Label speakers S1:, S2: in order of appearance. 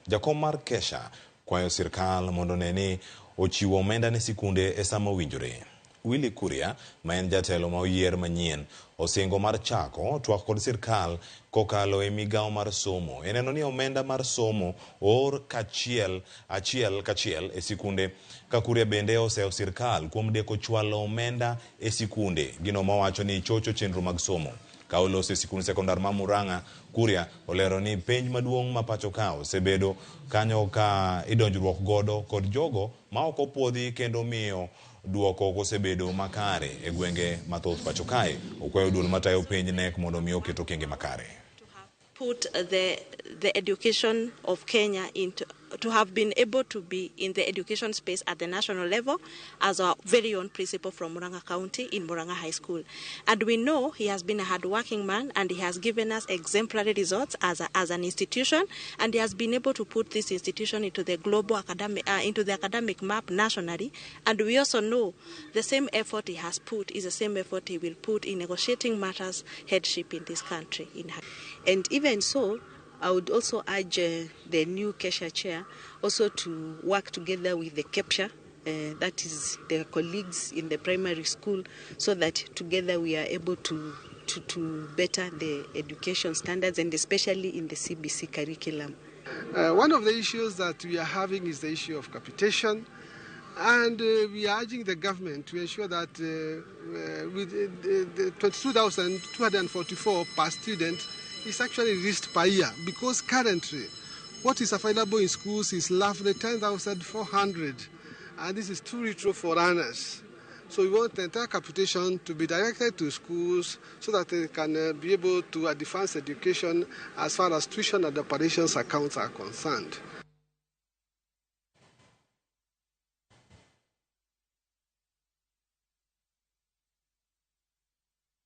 S1: Jakom mar Kesha kwayo sirkal mondo neni ochiwo omenda ne sikunde e sama owinjore. Willy Kuria, ma en jatelo ma oyier manyien, osingo mar chako twak kod sirkal kokalo e migawo mar somo. Eneno ni omenda mar somo or achiel kachiel e sikunde. Ka Kuria bende oseo sirkal kuom deko chwalo omenda e sikunde, gino mawacho ni chocho chenro mag somo. Ka oloso e sikund sekondar ma Murang'a, Kuria olero ni penj maduong' ma pacho ka osebedo kanyo ka idonjruok godo kod jogo ma ok opuodhi kendo miyo duoko osebedo makare e gwenge mathoth pacho kae. Okwayo duol matayo penj nek mondo miyo oketo okenge makare.
S2: Put the education of Kenya to have been able to be in the education space at the national level as our very own principal from Murang'a County in Murang'a High School. And we know he has been a hardworking man, and he has given us exemplary results as an institution, and he has been able to put this institution into the global academic map nationally. And we also know the same effort he has put is the same effort he will put in negotiating matters headship in this country.
S3: And even so, I would also urge the new Kesha chair also to work together with the KEPSHA, that is the colleagues in the primary school, so that together we are able to better the education standards, and especially in the CBC curriculum.
S4: One of the issues that we are having is the issue of capitation, and we are urging the government to ensure that with the 22,244 per student is actually reached per year, because currently what is available in schools is roughly 10,400, and this is too little for runners. So we want the entire capitation to be directed to schools so that they can be able to advance education as far as tuition and operations accounts are concerned.